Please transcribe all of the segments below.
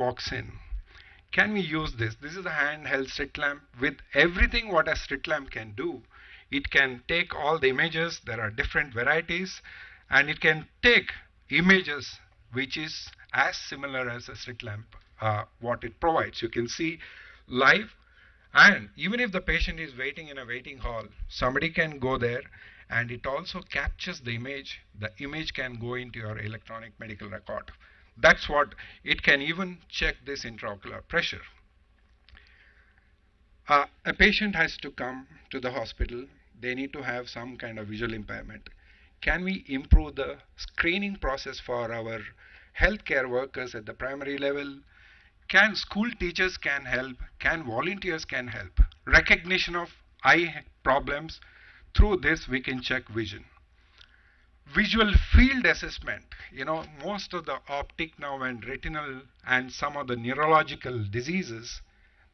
walks in. Can we use this? This is a handheld street lamp with everything what a street lamp can do. It can take all the images, there are different varieties, and it can take images which is as similar as a street lamp, what it provides. You can see live, and even if the patient is waiting in a waiting hall, somebody can go there and it also captures the image. The image can go into your electronic medical record. That's what it can even check this intraocular pressure. A patient has to come to the hospital. They need to have some kind of visual impairment. Can we improve the screening process for our healthcare workers at the primary level? Can school teachers can help? Can volunteers can help? Recognition of eye problems. Through this, we can check vision. Visual field assessment. Most of the optic nerve and retinal and some of the neurological diseases,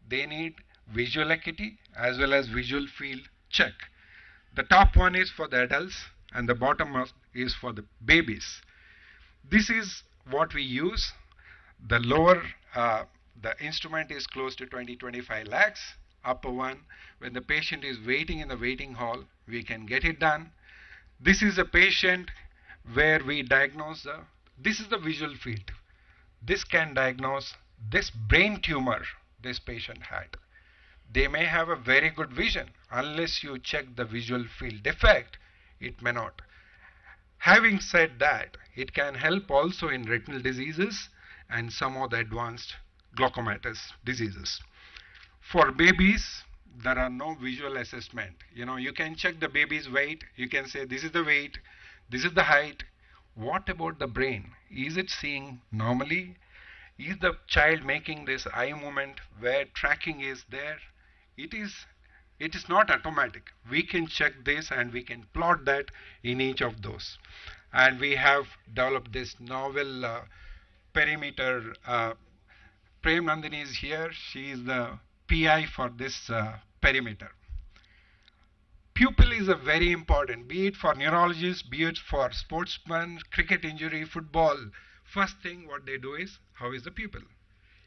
they need visual acuity as well as visual field check. The top one is for the adults and the bottom is for the babies. This is what we use. The lower, the instrument is close to 20-25 lakhs. Upper one, when the patient is waiting in the waiting hall, we can get it done. This is a patient where we diagnose this is the visual field. This can diagnose this brain tumor this patient had. They may have a very good vision. Unless you check the visual field defect, it may not. Having said that, it can help also in retinal diseases and some of the advanced glaucomatous diseases. For babies, there are no visual assessment. You can check the baby's weight. You can say this is the weight, this is the height. What about the brain? Is it seeing normally? Is the child making this eye movement where tracking is there? It is not automatic. We can check this and we can plot that in each of those. And we have developed this novel perimeter. Prem Nandini is here. She is the PI for this perimeter. Pupil is a very important, be it for neurologists, be it for sportsmen, cricket injury, football. First thing what they do is, how is the pupil?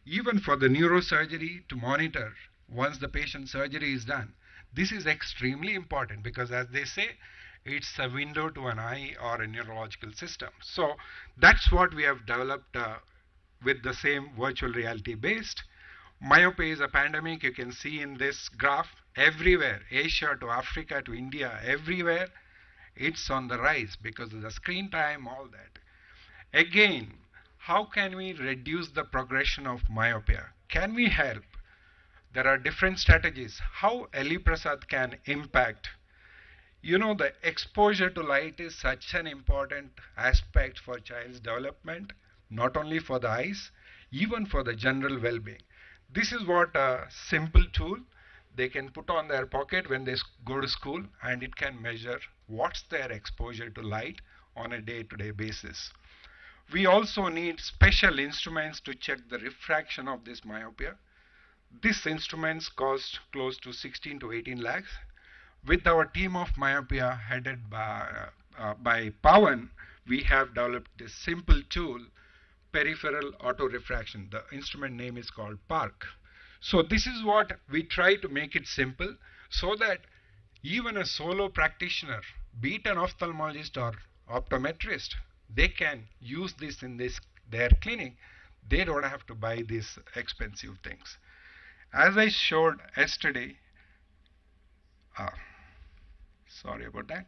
Even for the neurosurgery to monitor once the patient's surgery is done. This is extremely important because, as they say, it's a window to an eye or a neurological system. So that's what we have developed with the same virtual reality based. Myopia is a pandemic. You can see in this graph everywhere, Asia to Africa to India, everywhere it's on the rise because of the screen time, all that. Again, how can we reduce the progression of myopia? Can we help? There are different strategies. How LVPEI can impact. The exposure to light is such an important aspect for child's development, not only for the eyes, even for the general well-being. This is what a simple tool they can put on their pocket when they go to school, and it can measure what's their exposure to light on a day-to-day basis. We also need special instruments to check the refraction of this myopia. These instruments cost close to 16 to 18 lakhs. With our team of myopia headed by Pawan, we have developed this simple tool, peripheral auto refraction. The instrument name is called PARC. So this is what we try to make it simple so that even a solo practitioner, be it an ophthalmologist or optometrist, they can use this in their clinic. They don't have to buy these expensive things. As I showed yesterday, sorry about that.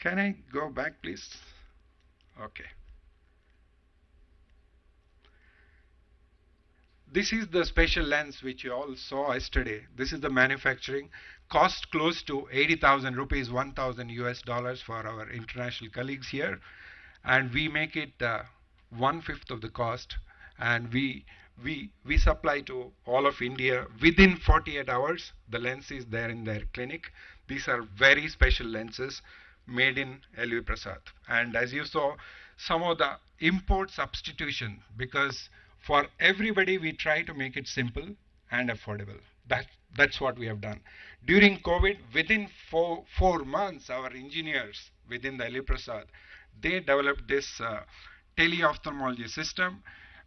Can I go back, please? Okay. This is the special lens which you all saw yesterday. This is the manufacturing. Cost close to 80,000 rupees, 1,000 US dollars for our international colleagues here. And we make it 1/5 of the cost. And we supply to all of India within 48 hours. The lens is there in their clinic. These are very special lenses made in LVPEI. And as you saw, some of the import substitution, because for everybody we try to make it simple and affordable. That's what we have done. During COVID, within four months, our engineers within the LVPEI, They developed this teleophthalmology system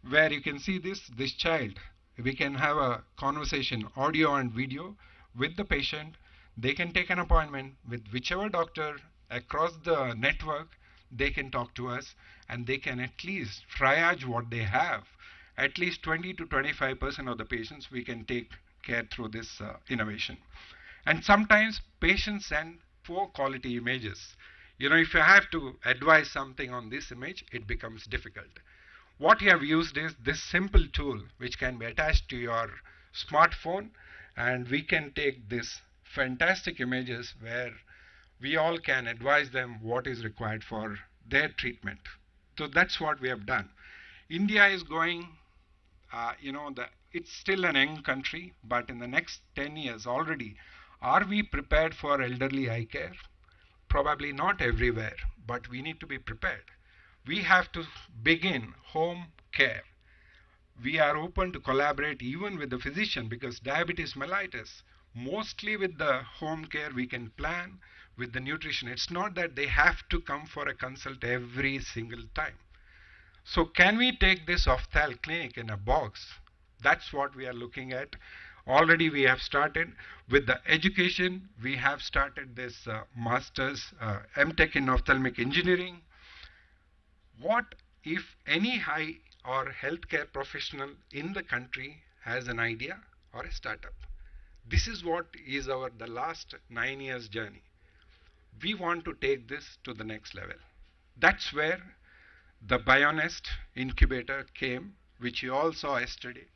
where you can see this child. We can have a conversation, audio and video, with the patient. They can take an appointment with whichever doctor across the network. They can talk to us, and they can at least triage what they have. At least 20 to 25% of the patients we can take care through this innovation. And sometimes patients send poor quality images. If you have to advise something on this image, it becomes difficult. What you have used is this simple tool which can be attached to your smartphone, and we can take these fantastic images where we all can advise them what is required for their treatment. So that's what we have done. India is going, it's still an young country, but in the next 10 years already, are we prepared for elderly eye care? Probably not everywhere, but we need to be prepared. We have to begin home care. We are open to collaborate even with the physician, because diabetes mellitus, mostly with the home care we can plan with the nutrition. It's not that they have to come for a consult every single time. So can we take this ophthalmic clinic in a box? That's what we are looking at. Already we have started with the education. We have started this master's MTech in ophthalmic engineering. What if any high or healthcare professional in the country has an idea or a startup? This is what is the last 9 years journey. We want to take this to the next level. That's where the Bionest Incubator came, which you all saw yesterday.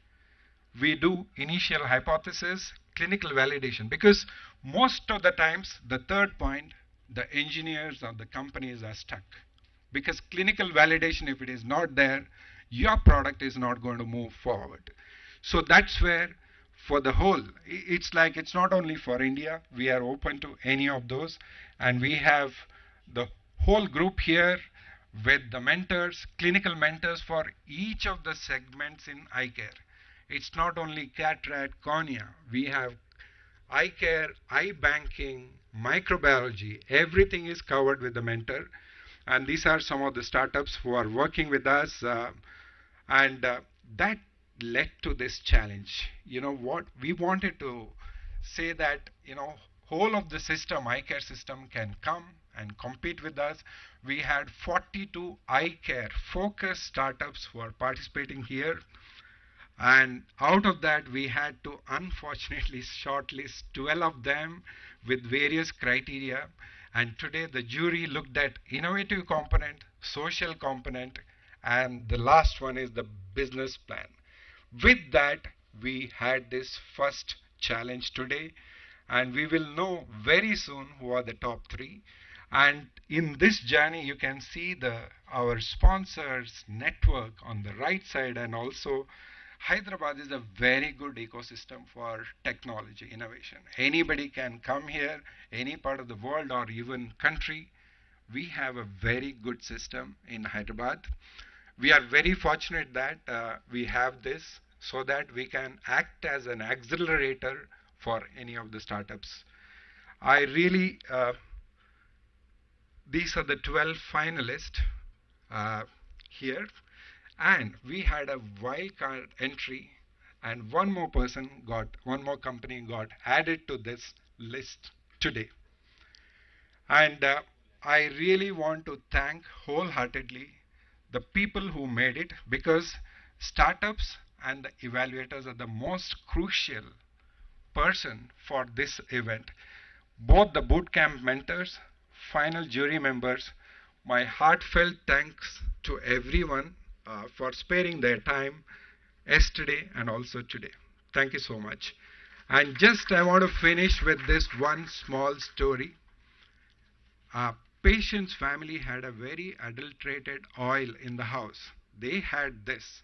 We do initial hypothesis, clinical validation, because most of the times, the third point, the engineers or the companies are stuck. Because clinical validation, if it is not there, your product is not going to move forward. So that's where, for the whole, it's not only for India. We are open to any of those, and we have the whole group here with the mentors, clinical mentors for each of the segments in eye care. It's not only cataract, cornea. We have eye care, eye banking, microbiology. Everything is covered with the mentor. And these are some of the startups who are working with us. That led to this challenge. What we wanted to say that, whole of the system, eye care system, can come and compete with us. We had 42 eye care focused startups who are participating here. And out of that, we had to unfortunately shortlist 12 of them with various criteria. And today the jury looked at innovative component, social component, and the last one is the business plan. With that, we had this first challenge today, and we will know very soon who are the top 3. And in this journey, you can see our sponsors network on the right side, and also Hyderabad is a very good ecosystem for technology innovation. Anybody can come here, any part of the world or even country. We have a very good system in Hyderabad. We are very fortunate that we have this, so that we can act as an accelerator for any of the startups. These are the 12 finalists here. And we had a wildcard entry, and one more company got added to this list today. And I really want to thank wholeheartedly the people who made it, because startups and the evaluators are the most crucial person for this event. Both the bootcamp mentors, final jury members, my heartfelt thanks to everyone for sparing their time yesterday and also today. Thank you so much. And I want to finish with this one small story. A patient's family had a very adulterated oil in the house. They had this.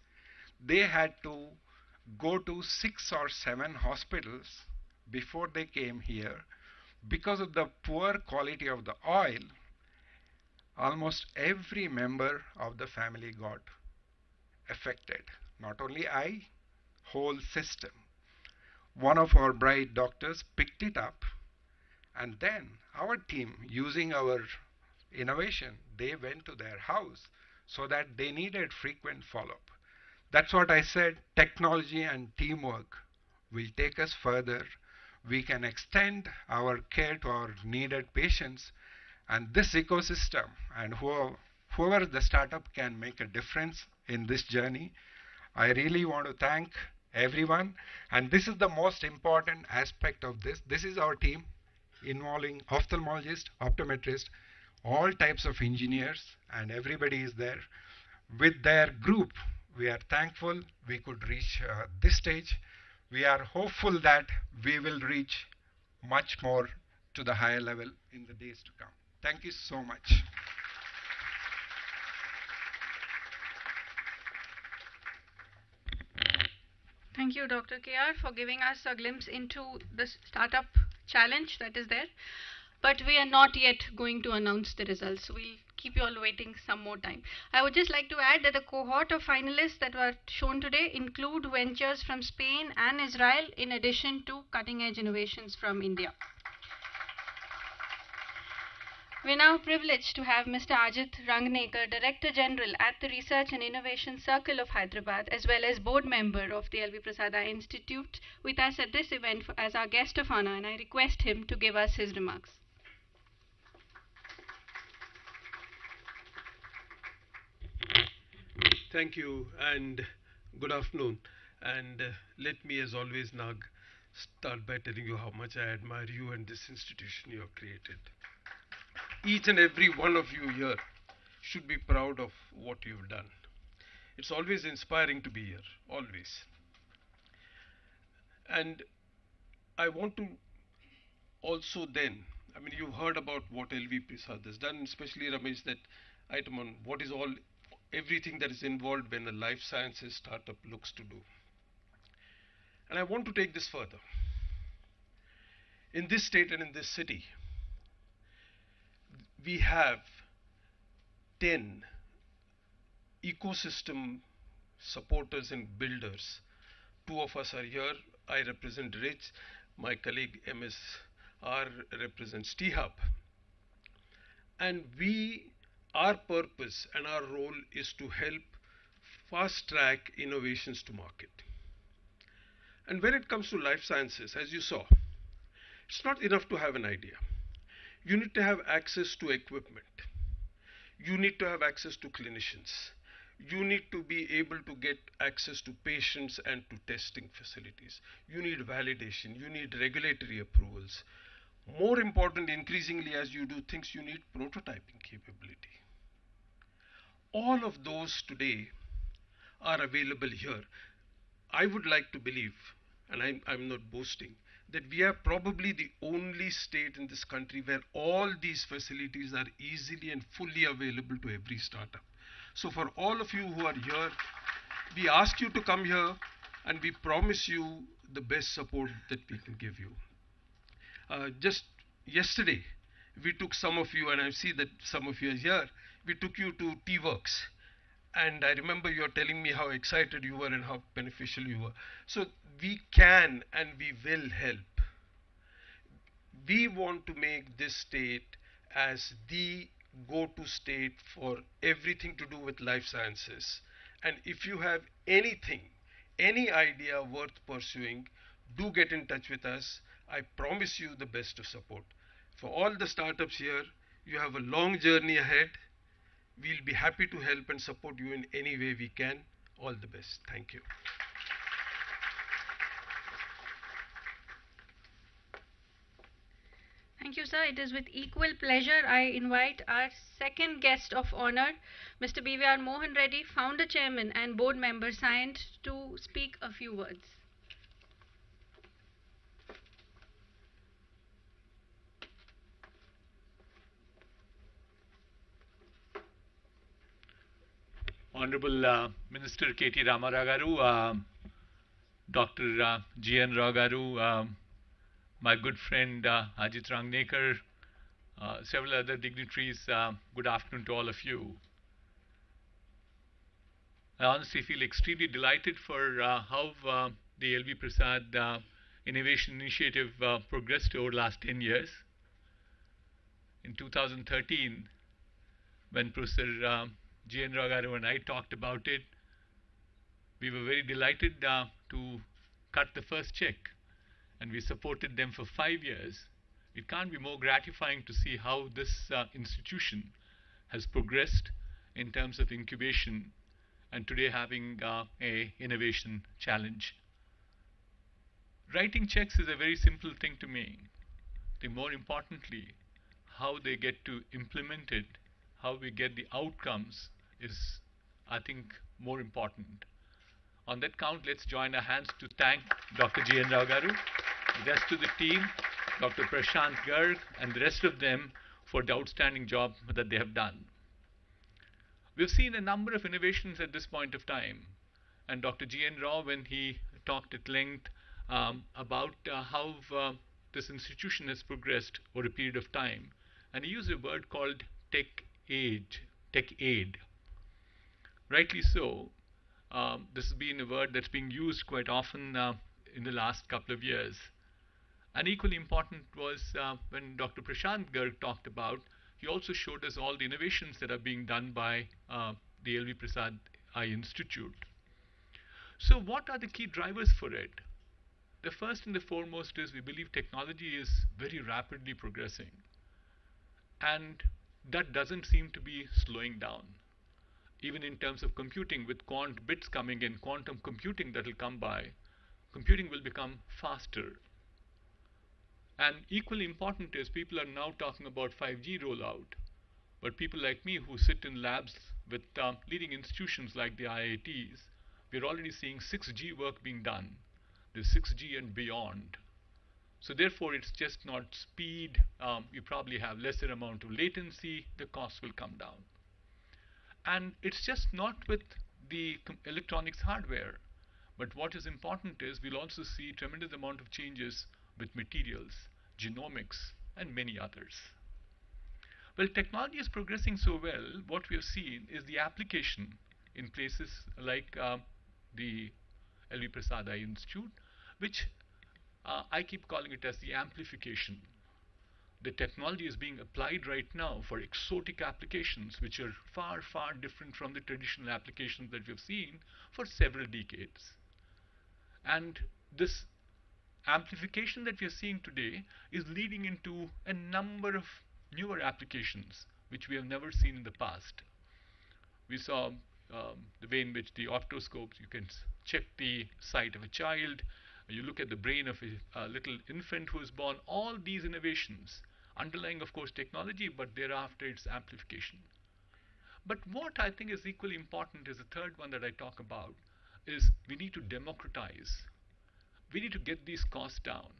They had to go to 6 or 7 hospitals before they came here. Because of the poor quality of the oil, almost every member of the family got affected. Not only eye, whole system. One of our bright doctors picked it up, and then our team, using our innovation, they went to their house so that they needed frequent follow-up. That's what I said, technology and teamwork will take us further. We can extend our care to our needed patients, and this ecosystem and whoever the startup can make a difference in this journey. I really want to thank everyone, and this is the most important aspect of this. This is our team involving ophthalmologists, optometrists, all types of engineers, and everybody is there. With their group, we are thankful we could reach this stage. We are hopeful that we will reach much more to the higher level in the days to come. Thank you so much. Thank you, Dr. KR, for giving us a glimpse into the startup challenge that is there. But we are not yet going to announce the results. We'll keep you all waiting some more time. I would just like to add that the cohort of finalists that were shown today include ventures from Spain and Israel, in addition to cutting-edge innovations from India. We're now privileged to have Mr. Ajit Rangnekar, Director General at the Research and Innovation Circle of Hyderabad, as well as board member of the LVPEI Institute, with us at this event as our guest of honor, and I request him to give us his remarks. Thank you and good afternoon. And let me, as always, Nag, start by telling you how much I admire you and this institution you have created. Each and every one of you here should be proud of what you've done. It's always inspiring to be here, always. And I want to also then, I mean, you've heard about what LV Prasad has done, especially Ramesh, that item on what is everything that is involved when a life sciences startup looks to do. And I want to take this further. In this state and in this city, we have 10 ecosystem supporters and builders. 2 of us are here. I represent Rich. My colleague MSR represents T-Hub. And our purpose and our role is to help fast track innovations to market. And when it comes to life sciences, as you saw, it's not enough to have an idea. You need to have access to equipment. You need to have access to clinicians. You need to be able to get access to patients and to testing facilities. You need validation. You need regulatory approvals. More important, increasingly, as you do things, you need prototyping capability. All of those today are available here. I would like to believe, and I'm not boasting, that we are probably the only state in this country where all these facilities are easily and fully available to every startup. So for all of you who are here, we ask you to come here and we promise you the best support that we can give you. Just yesterday, we took some of you, and I see that some of you are here, we took you to T-Works. And I remember you telling me how excited you were and how beneficial you were. So we can and we will help. We want to make this state as the go-to state for everything to do with life sciences. And if you have anything, any idea worth pursuing, do get in touch with us. I promise you the best of support. For all the startups here, you have a long journey ahead. We'll be happy to help and support you in any way we can. All the best. Thank you. Thank you, sir. It is with equal pleasure I invite our second guest of honor, Mr. BVR Mohan Reddy, founder, chairman, and board member, Scient, to speak a few words. Honorable Minister KT Ramaragaru, Dr. GN Ragaru, my good friend Ajit Rangnekar, several other dignitaries, good afternoon to all of you. I honestly feel extremely delighted for how the LV Prasad Innovation Initiative progressed over the last 10 years. In 2013, when Professor G.N. Ragaru and I talked about it, we were very delighted to cut the first check, and we supported them for 5 years. It can't be more gratifying to see how this institution has progressed in terms of incubation and today having a innovation challenge. Writing checks is a very simple thing to me. The more importantly, how they get to implement it, how we get the outcomes is, I think, more important. On that count, let's join our hands to thank Dr. G.N. Rao Garu, the rest of the team, Dr. Prashant Garg, and the rest of them for the outstanding job that they have done. We've seen a number of innovations at this point of time, and Dr. G.N. Rao, when he talked at length about how this institution has progressed over a period of time, and he used a word called tech aid. Rightly so. This has been a word that's being used quite often in the last couple of years. And equally important was when Dr. Prashant Garg talked about, he also showed us all the innovations that are being done by the LVPEI Institute. So what are the key drivers for it? The first and the foremost is we believe technology is very rapidly progressing. And that doesn't seem to be slowing down. Even in terms of computing, with quant bits coming in, quantum computing that will come by, computing will become faster. And equally important is people are now talking about 5G rollout. But people like me who sit in labs with leading institutions like the IITs, we're already seeing 6G work being done. There's 6G and beyond. So therefore, it's just not speed. You probably have lesser amount of latency. The cost will come down. And it's just not with the electronics hardware. But what is important is we'll also see tremendous amount of changes with materials, genomics, and many others. Well, technology is progressing so well, what we have seen is the application in places like the LVPEI Institute, which I keep calling it as the amplification. The technology is being applied right now for exotic applications which are far, far different from the traditional applications that we've seen for several decades. And this amplification that we are seeing today is leading into a number of newer applications which we have never seen in the past. We saw the way in which the optoscopes, you can check the sight of a child, you look at the brain of a little infant who is born. All these innovations underlying, of course, technology, but thereafter its amplification. But what I think is equally important is the third one that I talk about, is we need to democratize. We need to get these costs down.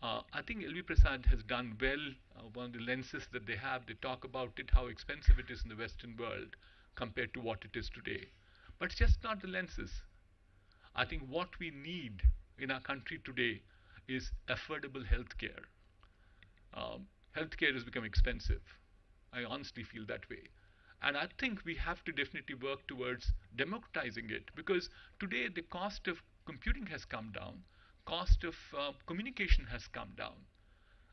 I think LVPEI has done well. One of the lenses that they have, they talk about it, how expensive it is in the Western world compared to what it is today. But it's just not the lenses. I think what we need in our country today is affordable healthcare. Healthcare has become expensive. I honestly feel that way. And I think we have to definitely work towards democratizing it, because today the cost of computing has come down, cost of communication has come down.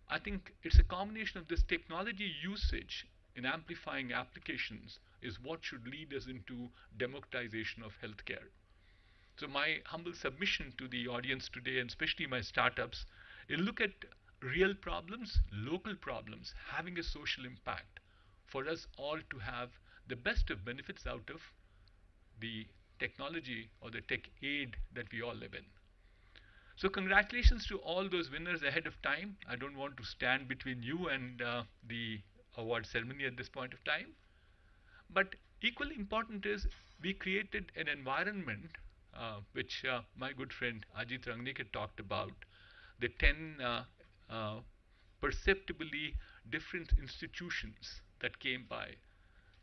I think it's a combination of this technology usage in amplifying applications is what should lead us into democratization of healthcare. So my humble submission to the audience today, and especially my startups, is look at real problems, local problems, having a social impact for us all to have the best of benefits out of the technology or the tech aid that we all live in. So congratulations to all those winners ahead of time. I don't want to stand between you and the award ceremony at this point of time. But equally important is we created an environment which my good friend Ajit Rangnikat talked about, the 10 perceptibly different institutions that came by.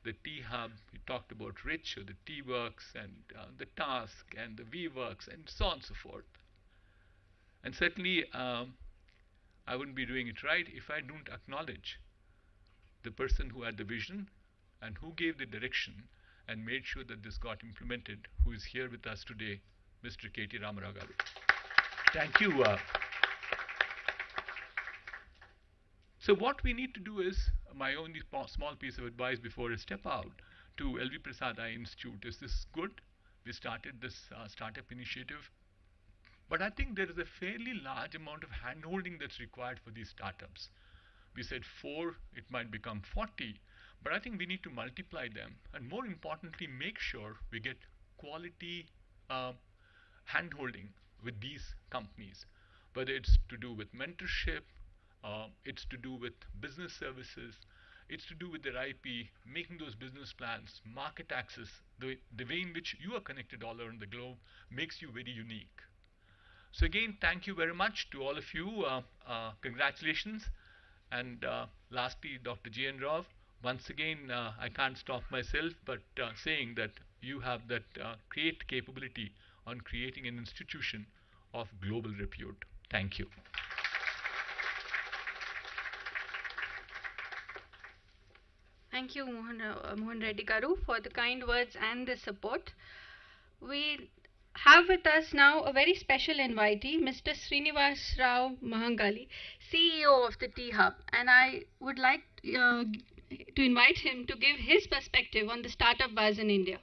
The T-Hub, we talked about Rich, or the T-Works, and the Task, and the V-Works, and so on and so forth. And certainly, I wouldn't be doing it right if I don't acknowledge the person who had the vision and who gave the direction and made sure that this got implemented, who is here with us today, Mr. KT Ramarao Garu. Thank you. So what we need to do is, my only small piece of advice before I step out to LV Prasad Eye Institute is, this good? We started this startup initiative, but I think there is a fairly large amount of hand-holding that's required for these startups. We said 4, it might become 40, but I think we need to multiply them, and more importantly, make sure we get quality hand-holding with these companies, whether it's to do with mentorship, it's to do with business services, it's to do with their IP, making those business plans, market access. The way in which you are connected all around the globe makes you very unique. So again, thank you very much to all of you. Congratulations. And lastly, Dr. J.N. Rao, once again, I can't stop myself but saying that you have that great capability on creating an institution of global repute. Thank you. Thank you, Mohan Reddy Garu, for the kind words and the support. We have with us now a very special invitee, Mr. Srinivas Rao Mahangali, CEO of the T-Hub, and I would like to invite him to give his perspective on the startup buzz in India.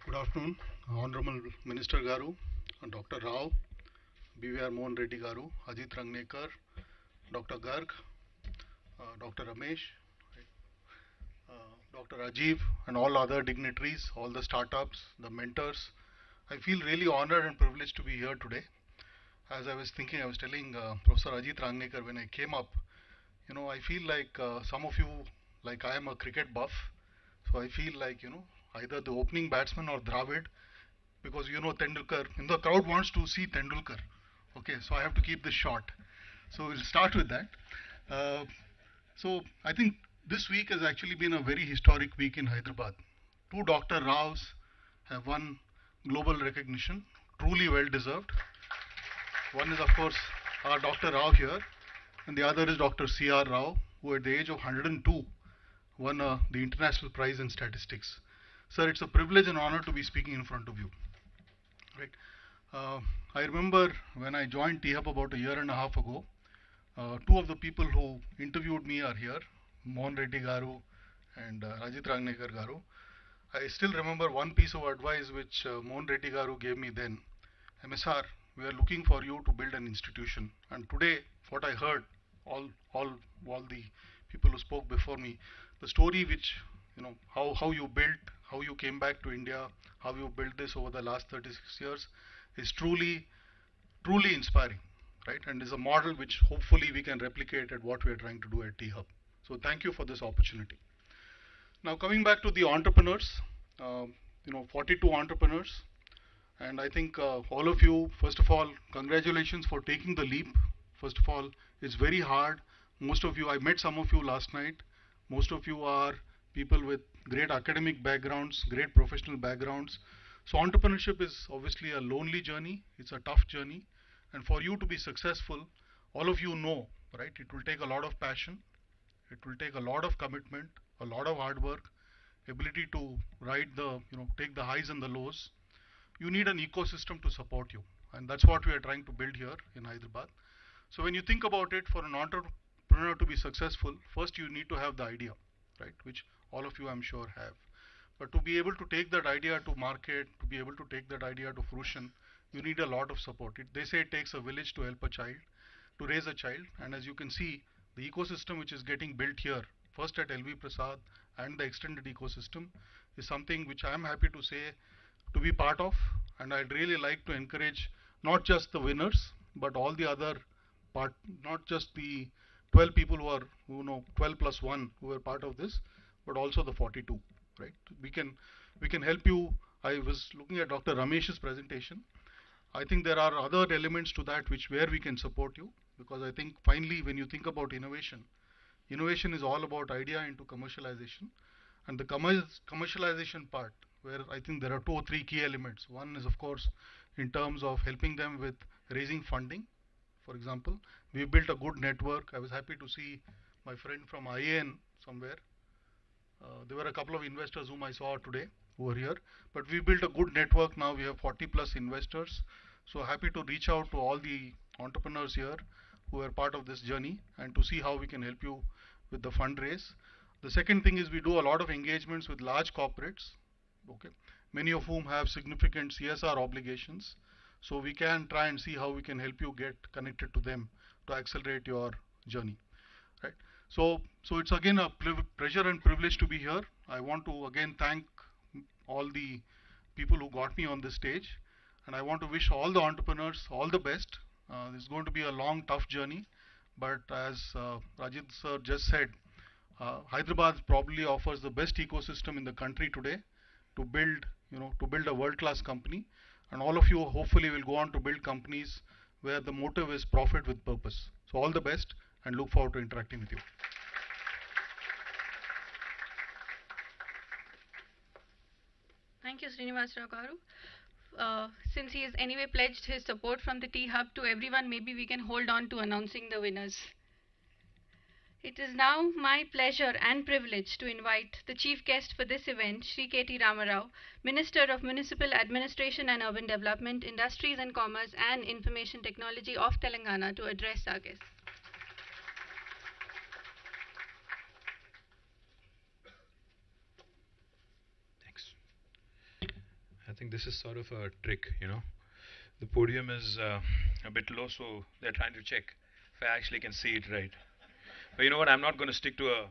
Good afternoon, Honorable Minister Garu, Dr. Rao, BVR Mohan Reddy Garu, Ajit Rangnekar, Dr. Garg, Dr. Ramesh, Dr. Rajiv, and all other dignitaries, all the startups, the mentors. I feel really honored and privileged to be here today. As I was thinking, I was telling Professor Ajit Rangnekar when I came up, I feel like some of you, like I am a cricket buff, so I feel like, either the opening batsman or Dravid, because Tendulkar, the crowd wants to see Tendulkar. Okay, so I have to keep this short. So we'll start with that. So I think this week has actually been a very historic week in Hyderabad. 2 Dr. Raos have won global recognition, truly well deserved. One is of course our Dr. Rao here, and the other is Dr. C.R. Rao, who at the age of 102 won the International Prize in Statistics. Sir, it's a privilege and honor to be speaking in front of you. Right. I remember when I joined T-Hub about a year and a half ago, 2 of the people who interviewed me are here, Mohan Reddy Garu and Ajit Rangnekar Garu. I still remember one piece of advice which Mohan Reddy Garu gave me then. MSR, we are looking for you to build an institution. And today, what I heard, all the people who spoke before me, the story which, how you built, how you came back to India, how you built this over the last 36 years is truly inspiring, right? And is a model which hopefully we can replicate at what we are trying to do at T-Hub. So thank you for this opportunity. Now coming back to the entrepreneurs, 42 entrepreneurs, and I think all of you, first of all, congratulations for taking the leap. First of all, it's very hard. Most of you, I met some of you last night. Most of you are people with great academic backgrounds, great professional backgrounds. So entrepreneurship is obviously a lonely journey. It's a tough journey. And for you to be successful, all of you know, right? It will take a lot of passion. It will take a lot of commitment, a lot of hard work, ability to ride the, take the highs and the lows. You need an ecosystem to support you. And that's what we are trying to build here in Hyderabad. So when you think about it, for an entrepreneur to be successful, first you need to have the idea, right? Which all of you I'm sure have. But to be able to take that idea to market, to be able to take that idea to fruition, you need a lot of support. They say it takes a village to help a child, to raise a child. And as you can see, the ecosystem which is getting built here, first at LV Prasad and the extended ecosystem, is something which I am happy to say to be part of. And I'd really like to encourage not just the winners, but all the other not just the 12 people who are, 12 plus 1 who are part of this, but also the 42, right? We can help you. I was looking at Dr. Ramesh's presentation. I think there are other elements to that where we can support you, because I think finally when you think about innovation is all about idea into commercialization, and the commercialization part, where I think there are 2 or 3 key elements. One is of course in terms of helping them with raising funding. For example, we built a good network. I was happy to see my friend from IAN somewhere. There were a couple of investors whom I saw today over here. But we built a good network now. We have 40 plus investors. So happy to reach out to all the entrepreneurs here who are part of this journey and to see how we can help you with the fundraise. The second thing is we do a lot of engagements with large corporates, okay, many of whom have significant CSR obligations. So we can try and see how we can help you get connected to them to accelerate your journey, right? So it's again a pleasure and privilege to be here. I want to again thank all the people who got me on this stage, and I want to wish all the entrepreneurs all the best. This is going to be a long, tough journey, but as Rajit sir just said, Hyderabad probably offers the best ecosystem in the country today to build, to build a world-class company, and all of you hopefully will go on to build companies where the motive is profit with purpose. So all the best, and look forward to interacting with you. Thank you, Srinivasrao Garu. Since he has anyway pledged his support from the T Hub to everyone, maybe we can hold on to announcing the winners. It is now my pleasure and privilege to invite the chief guest for this event, Shri K.T. Ramarao, Minister of Municipal Administration and Urban Development, Industries and Commerce and Information Technology of Telangana, to address our guests. Thanks. I think this is sort of a trick, The podium is a bit low, so they're trying to check if I actually can see it right. But you know what, I'm not going to stick to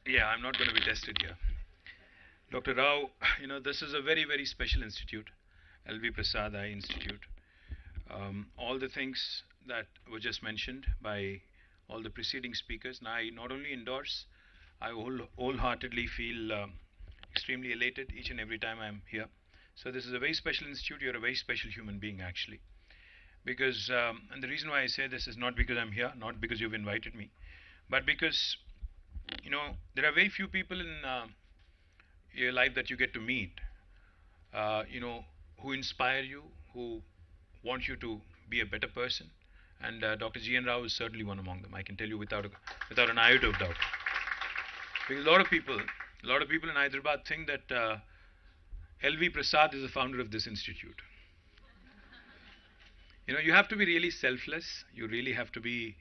I'm not going to be tested here. Dr. Rao, this is a very, very special institute, LVPEI Institute. All the things that were just mentioned by all the preceding speakers, and I not only endorse, I wholeheartedly feel extremely elated each and every time I'm here. So this is a very special institute. You're a very special human being, actually. Because, and the reason why I say this is not because I'm here, not because you've invited me, but because, there are very few people in your life that you get to meet, who inspire you, who want you to be a better person. And Dr. G.N. Rao is certainly one among them. I can tell you without an iota of doubt. Because a lot of people in Hyderabad think that L.V. Prasad is the founder of this institute. You have to be really selfless. You really have to be,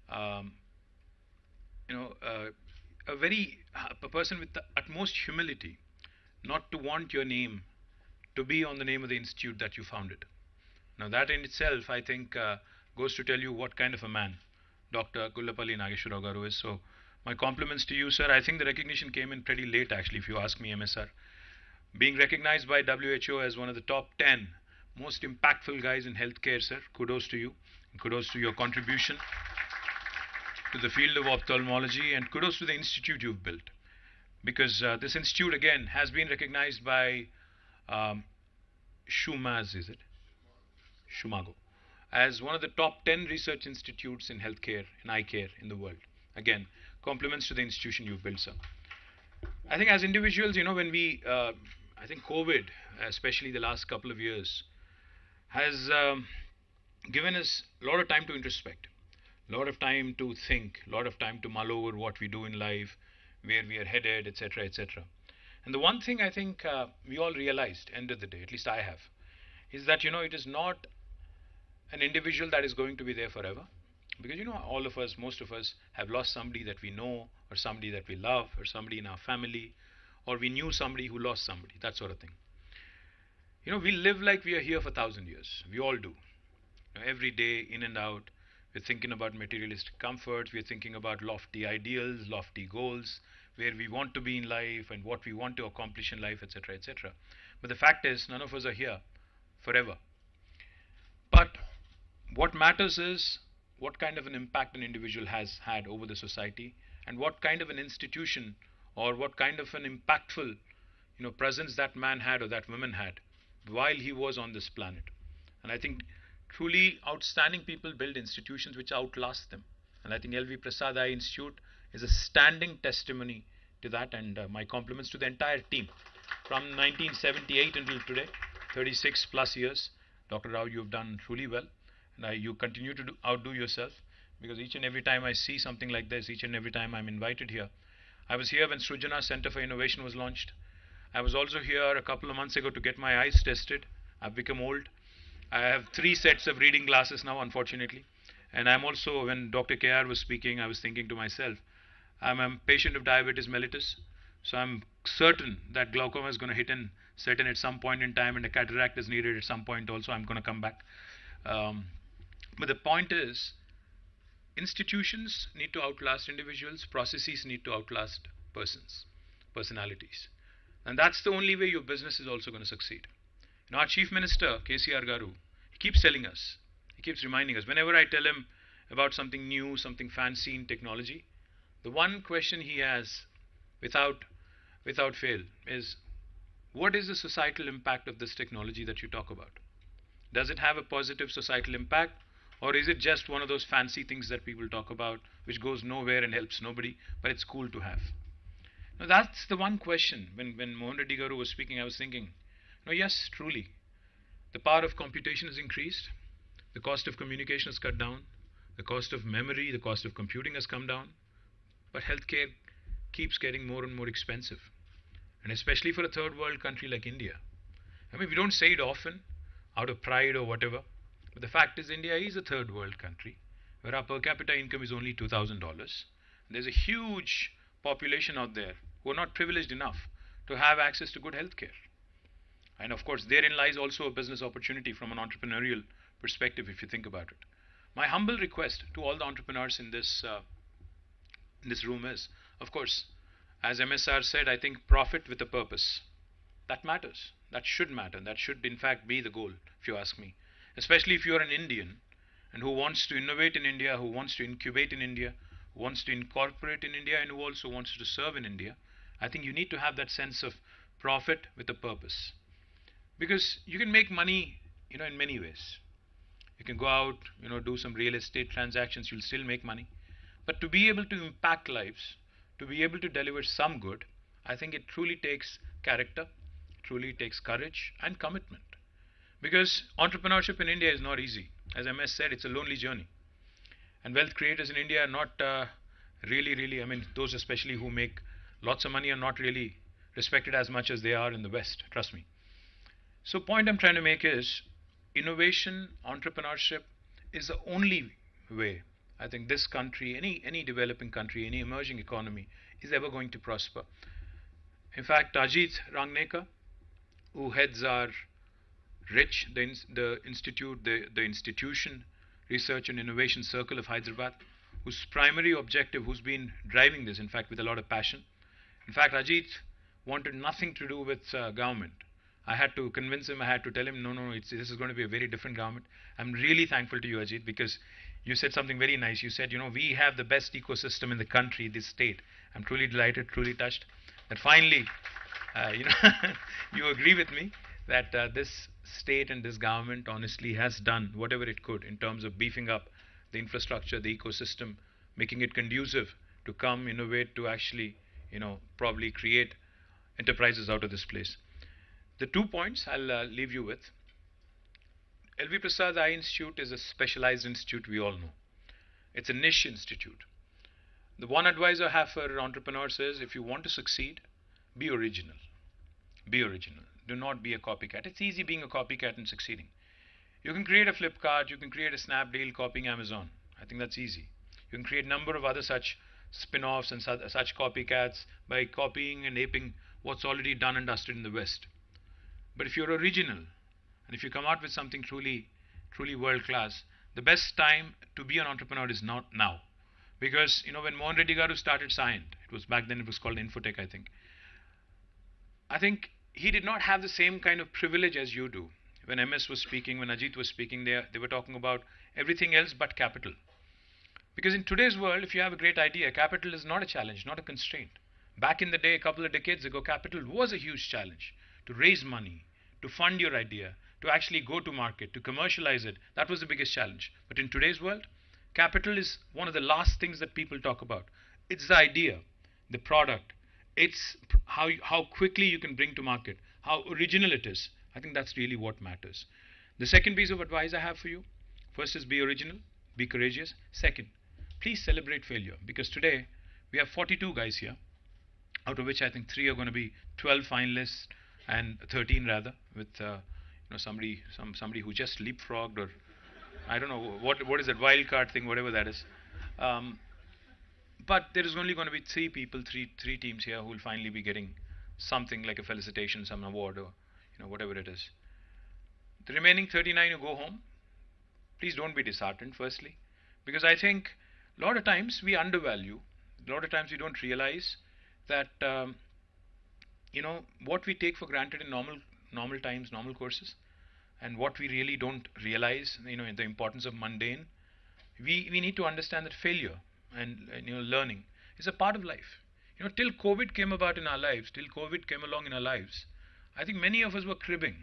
a person with the utmost humility, not to want your name to be on the name of the institute that you founded. Now that in itself, I think, goes to tell you what kind of a man Dr. Gullapalli Nageshwara Garu is. So my compliments to you, sir. I think the recognition came in pretty late, actually, if you ask me, MSR. Being recognized by WHO as one of the top 10 most impactful guys in healthcare, sir. Kudos to you. And kudos to your contribution to the field of ophthalmology, and kudos to the institute you've built. Because this institute, again, has been recognized by Shumaz, is it? Shumago, as one of the top 10 research institutes in healthcare, in eye care in the world. Again, compliments to the institution you've built, sir. I think as individuals, when we, I think COVID, especially the last couple of years, has given us a lot of time to introspect, a lot of time to think, a lot of time to mull over what we do in life, where we are headed, etc., etc. And the one thing I think we all realized, end of the day, at least I have, is that, it is not an individual that is going to be there forever. Because, all of us, most of us have lost somebody that we know, or somebody that we love, or somebody in our family, or we knew somebody who lost somebody, that sort of thing. We live like we are here for 1,000 years. We all do. Every day, in and out, we're thinking about materialistic comforts, we're thinking about lofty ideals, lofty goals, where we want to be in life and what we want to accomplish in life, etc., etc. But the fact is, none of us are here forever. But what matters is what kind of an impact an individual has had over the society, and what kind of an institution or what kind of an impactful presence that man had or that woman had while he was on this planet. And I think truly outstanding people build institutions which outlast them. And I think LVPEI Institute is a standing testimony to that, and my compliments to the entire team. From 1978 until today, 36 plus years, Dr. Rao, you've done truly well. And you continue to outdo yourself, because each and every time I see something like this, each and every time I'm invited here. I was here when Srujana Center for Innovation was launched. I was also here a couple of months ago to get my eyes tested. I've become old. I have 3 sets of reading glasses now, unfortunately. And I'm also, when Dr. KR was speaking, I was thinking to myself, I'm a patient of diabetes mellitus, so I'm certain that glaucoma is going to hit and set in at some point in time, and a cataract is needed at some point also. I'm going to come back. But the point is, institutions need to outlast individuals, processes need to outlast persons, personalities. And that's the only way your business is also going to succeed. Our Chief Minister, KTR Garu, he keeps telling us, he keeps reminding us, whenever I tell him about something new, something fancy in technology, the one question he has without fail is, what is the societal impact of this technology that you talk about? Does it have a positive societal impact, or is it just one of those fancy things that people talk about which goes nowhere and helps nobody, but it's cool to have? Now that's the one question. When Mohan Reddy Garu was speaking, I was thinking, no, yes, truly, the power of computation has increased, the cost of communication has cut down, the cost of memory, the cost of computing has come down, but healthcare keeps getting more and more expensive, and especially for a third world country like India. I mean, we don't say it often out of pride or whatever, but the fact is India is a third world country where our per capita income is only $2,000. There's a huge population out there who are not privileged enough to have access to good healthcare. And of course, therein lies also a business opportunity from an entrepreneurial perspective, if you think about it. My humble request to all the entrepreneurs in this room is, of course, as MSR said, I think profit with a purpose. That matters. That should matter. That should, in fact, be the goal, if you ask me. Especially if you're an Indian and who wants to innovate in India, who wants to incubate in India, who wants to incorporate in India, and who also wants to serve in India. I think you need to have that sense of profit with a purpose. Because you can make money, in many ways. You can go out, do some real estate transactions, you'll still make money. But to be able to impact lives, to be able to deliver some good, I think it truly takes character, truly takes courage and commitment. Because entrepreneurship in India is not easy. As MS said, it's a lonely journey. And wealth creators in India are not really, I mean, those especially who make lots of money are not really respected as much as they are in the West, trust me. So point I'm trying to make is, innovation, entrepreneurship is the only way I think this country, any developing country, any emerging economy is ever going to prosper. In fact, Ajit Rangnekar, who heads our RICH, the institution Research and Innovation Circle of Hyderabad, whose primary objective, who's been driving this, in fact, with a lot of passion. In fact, Ajit wanted nothing to do with government. I had to convince him, I had to tell him, no, this is going to be a very different government. I'm really thankful to you, Ajit, because you said something very nice. You said, we have the best ecosystem in the country, this state. I'm truly delighted, truly touched that finally, you agree with me that this state and this government honestly has done whatever it could in terms of beefing up the infrastructure, the ecosystem, making it conducive to come, innovate, to actually, probably create enterprises out of this place. The 2 points I'll leave you with. LVPEI Eye Institute is a specialized institute, we all know. It's a niche institute. The one advice I have for entrepreneurs is, if you want to succeed, be original. Be original. Do not be a copycat. It's easy being a copycat and succeeding. You can create a Flipkart, you can create a Snapdeal copying Amazon. I think that's easy. You can create a number of other such spin-offs and such copycats by copying and aping what's already done and dusted in the West. But if you're original, and if you come out with something truly world-class, the best time to be an entrepreneur is not now. Because, when Mohan Reddy Garu started Scient, back then it was called Infotech, I think he did not have the same kind of privilege as you do. When MS was speaking, when Ajit was speaking, they were talking about everything else but capital. Because in today's world, if you have a great idea, capital is not a challenge, not a constraint. Back in the day, a couple of decades ago, capital was a huge challenge. To raise money, to fund your idea, to actually go to market, to commercialize it, that was the biggest challenge. But in today's world, capital is one of the last things that people talk about. It's the idea, the product. It's how quickly you can bring to market, how original it is. I think that's really what matters. The second piece of advice I have for you, first is be original, be courageous. Second, please celebrate failure, because today we have 42 guys here. out of which I think 3 are going to be 12 finalists and 13 rather, with somebody who just leapfrogged, or I don't know what is that wild card thing, whatever that is. But there is only going to be 3 people, three teams here who will finally be getting something like a felicitation, some award, or whatever it is. The remaining 39 who go home, please don't be disheartened, firstly, because I think a lot of times we undervalue, a lot of times we don't realize that what we take for granted in normal times, normal courses, and what we really don't realize, the importance of mundane. We need to understand that failure and learning is a part of life. Till COVID came about in our lives, till COVID came along in our lives, I think many of us were cribbing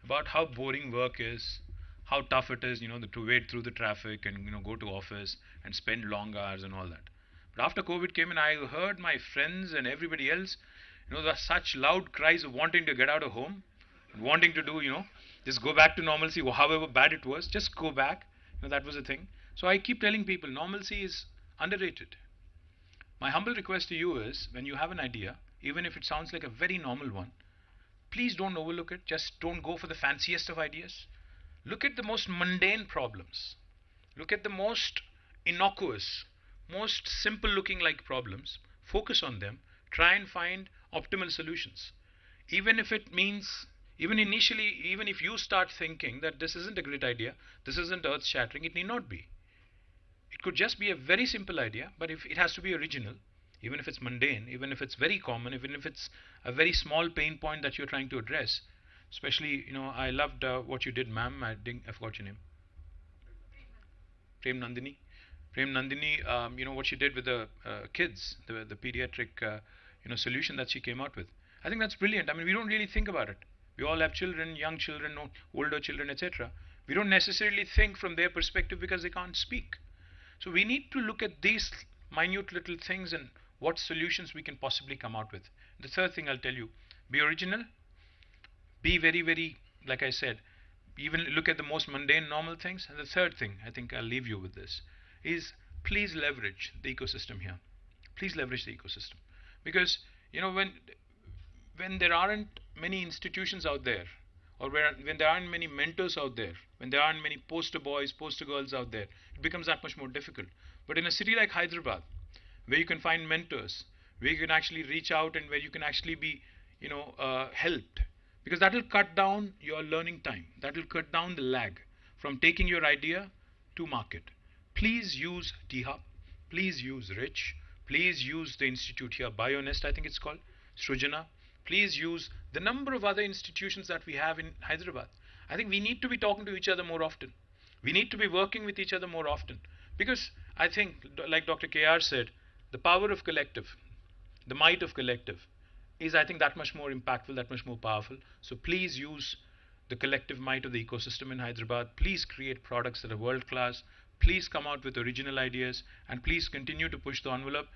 about how boring work is, how tough it is, to wait through the traffic and go to office and spend long hours and all that. But after COVID came in, I heard my friends and everybody else, there are such loud cries of wanting to get out of home, and wanting to do, just go back to normalcy, however bad it was, just go back. That was the thing. So I keep telling people, normalcy is underrated. My humble request to you is, when you have an idea, even if it sounds like a very normal one, please don't overlook it. Just don't go for the fanciest of ideas. Look at the most mundane problems. Look at the most innocuous, most simple looking like problems. Focus on them. Try and find optimal solutions. Even if it means, even if you start thinking that this isn't a great idea, this isn't earth shattering, it need not be. It could just be a very simple idea, but if it has to be original, even if it's mundane, even if it's very common, even if it's a very small pain point that you're trying to address. Especially, I loved what you did, ma'am. I forgot your name. Prem Nandini. Prem Nandini, what she did with the kids, the pediatric, solution that she came out with. I think that's brilliant. I mean, we don't really think about it. We all have children, young children, older children, etc. We don't necessarily think from their perspective because they can't speak. So we need to look at these minute little things and what solutions we can possibly come out with. The third thing I'll tell you, be original, be very, very, like I said, even look at the most mundane, normal things. And the third thing, I think I'll leave you with this, is please leverage the ecosystem here. Please leverage the ecosystem. Because, when there aren't many institutions out there, or when there aren't many mentors out there, when there aren't many poster boys, poster girls out there, it becomes that much more difficult. But in a city like Hyderabad, where you can find mentors, where you can actually reach out and where you can actually be, helped, because that will cut down your learning time. That will cut down the lag from taking your idea to market. Please use T-Hub. Please use Rich. Please use the institute here, BioNest, I think it's called, Srujana. Please use the number of other institutions that we have in Hyderabad. I think we need to be talking to each other more often. We need to be working with each other more often. Because I think, like Dr. KR said, the power of collective, the might of collective, is I think that much more impactful, that much more powerful. So please use the collective might of the ecosystem in Hyderabad. Please create products that are world class. Please come out with original ideas, and please continue to push the envelope.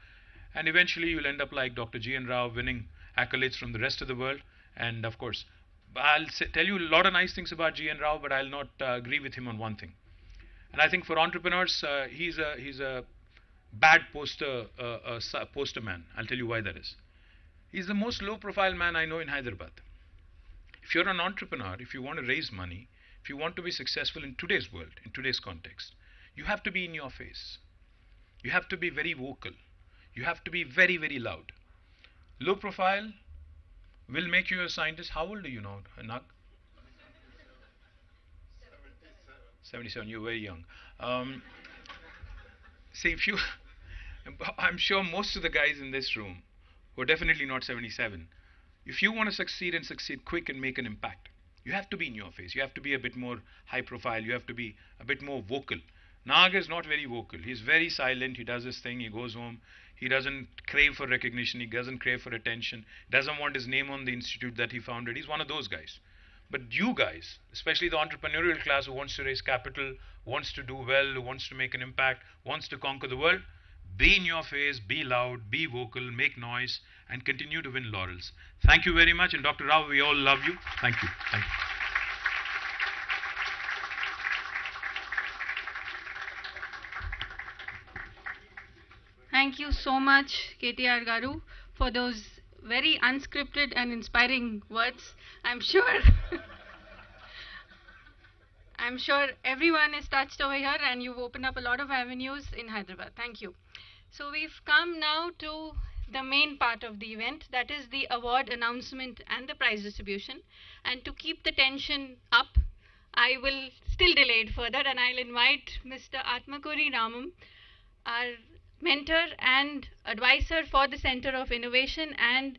And eventually you'll end up like Dr. G.N. Rao, winning accolades from the rest of the world. And of course, I'll tell you a lot of nice things about G.N. Rao, but I'll not agree with him on one thing. And I think for entrepreneurs, he's a bad poster man. I'll tell you why that is. He's the most low-profile man I know in Hyderabad. If you're an entrepreneur, if you want to raise money, if you want to be successful in today's world, in today's context, you have to be in your face. You have to be very vocal. You have to be very, very loud. Low profile will make you a scientist. How old are you now, Nag? 77. You're very young. See, I'm sure most of the guys in this room who are definitely not 77, if you want to succeed and succeed quick and make an impact, you have to be in your face. You have to be a bit more high profile. You have to be a bit more vocal. Nag is not very vocal. He's very silent. He does his thing. He goes home. He doesn't crave for recognition. He doesn't crave for attention. Doesn't want his name on the institute that he founded. He's one of those guys. But you guys, especially the entrepreneurial class who wants to raise capital, wants to do well, who wants to make an impact, wants to conquer the world, be in your face, be loud, be vocal, make noise, and continue to win laurels. Thank you very much. And Dr. Rao, we all love you. Thank you. Thank you. Thank you so much, KTR Garu, for those very unscripted and inspiring words. I'm sure I'm sure everyone is touched over here, and you've opened up a lot of avenues in Hyderabad. Thank you. So we've come now to the main part of the event, that is the award announcement and the prize distribution. And to keep the tension up, I will still delay it further, and I'll invite Mr. Atmakuri Ramam, our mentor and advisor for the Center of Innovation and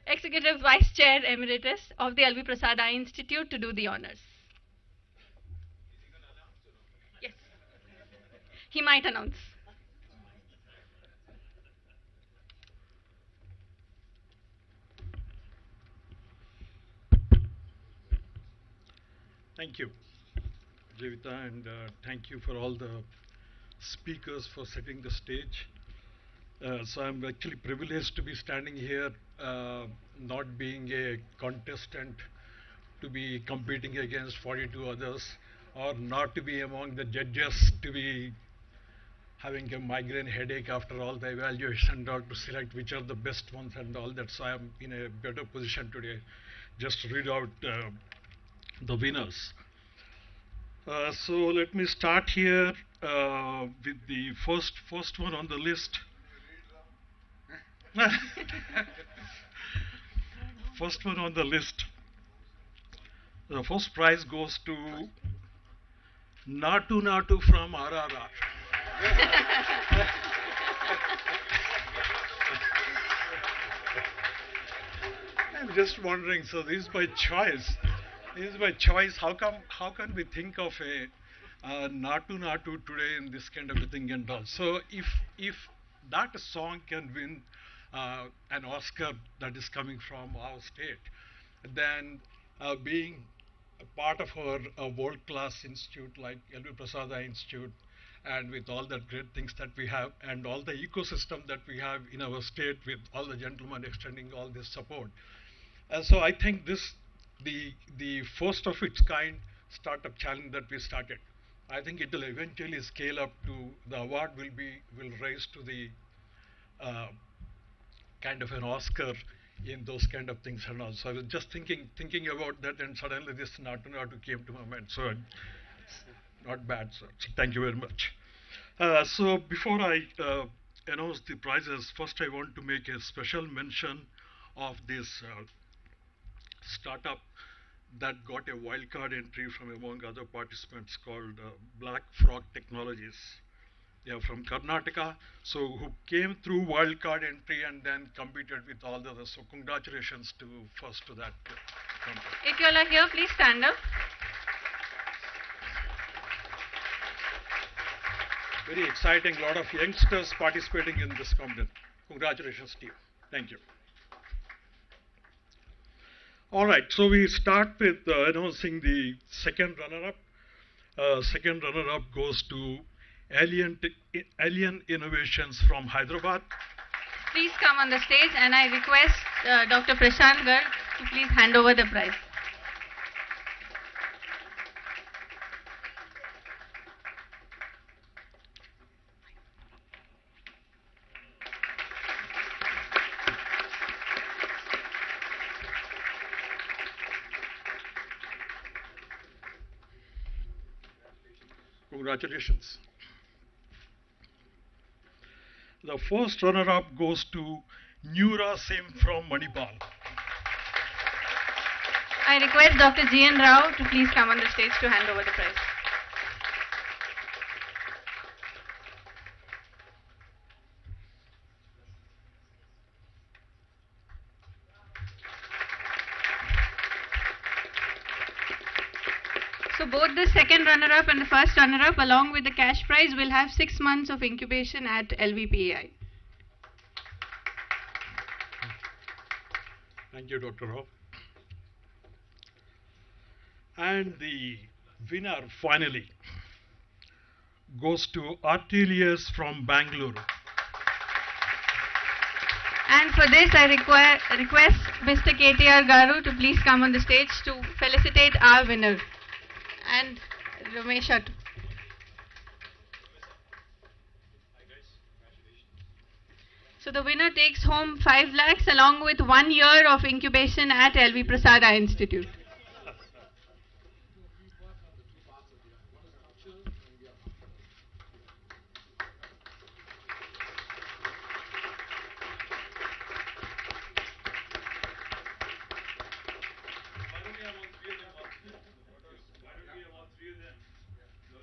Executive Vice Chair Emeritus of the LVPEI Institute, to do the honors. Yes, he might announce. Thank you, Jivita, and thank you for all the speakers for setting the stage. So I'm actually privileged to be standing here, not being a contestant, to be competing against 42 others, or not to be among the judges, to be having a migraine headache after all the evaluation, or to select which are the best ones and all that. So I'm in a better position today just to read out the winners. So let me start here with the first one on the list. First one on the list. The first prize goes to Natu Natu from RRR. I'm just wondering, so this is by choice. This is by choice. How can we think of a Natu Natu today in this kind of a thing and all? So if that song can win an Oscar that is coming from our state, then being a part of our world-class institute like LVPEI Institute, and with all the great things that we have and all the ecosystem that we have in our state, with all the gentlemen extending all this support. So I think this, the first of its kind startup challenge that we started, I think it will eventually scale up to, the award will rise to the kind of an Oscar in those kind of things and all. So I was just thinking about that, and suddenly this Natu Natu came to my mind. So not bad, sir. So thank you very much. So before I announce the prizes, first I want to make a special mention of this startup that got a wildcard entry from among other participants, called Black Frog Technologies. They are from Karnataka, so who came through wildcard entry and then competed with all the others. So congratulations to that company. If you all are here, please stand up. Very exciting, lot of youngsters participating in this competition. Congratulations, Steve. Thank you. All right, so we start with announcing the second runner-up. Second runner-up goes to Alien Innovations from Hyderabad. Please come on the stage, and I request Dr. Prashant Garg to please hand over the prize. Congratulations. The first runner-up goes to Neura Sim from Manipal. I request Dr. G.N. Rao to please come on the stage to hand over the prize. So both the second runner-up and the first runner-up, along with the cash prize, will have 6 months of incubation at LVPEI. Thank you, Dr. Rao. And the winner, finally, goes to Artelius from Bangalore. And for this, I request Mr. KTR Garu to please come on the stage to felicitate our winner. And Ramesha too. So the winner takes home 5 lakhs along with 1 year of incubation at LVPEI Eye Institute.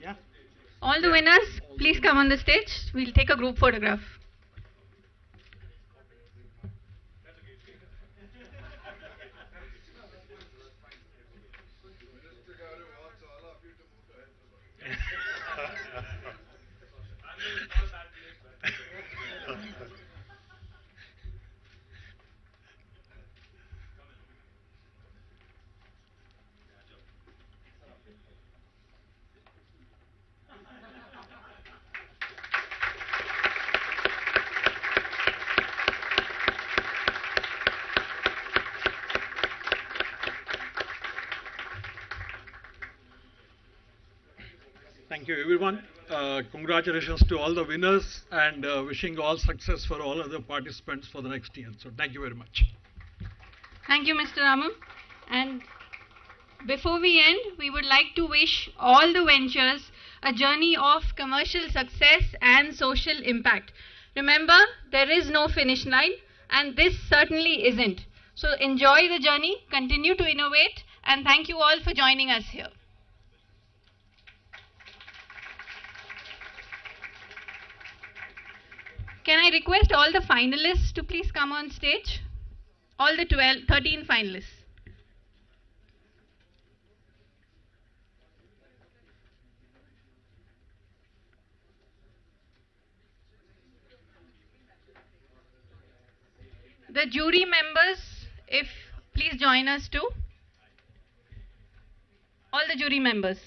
Yeah. All the winners, please come on the stage. We'll take a group photograph. Thank you, everyone. Congratulations to all the winners and wishing all success for all other participants for the next year. So thank you very much. Thank you, Mr. Ramam. And before we end, we would like to wish all the ventures a journey of commercial success and social impact. Remember, there is no finish line, and this certainly isn't. So enjoy the journey, continue to innovate, and thank you all for joining us here. Can I request all the finalists to please come on stage? All the 13 finalists. The jury members, if please join us too. All the jury members.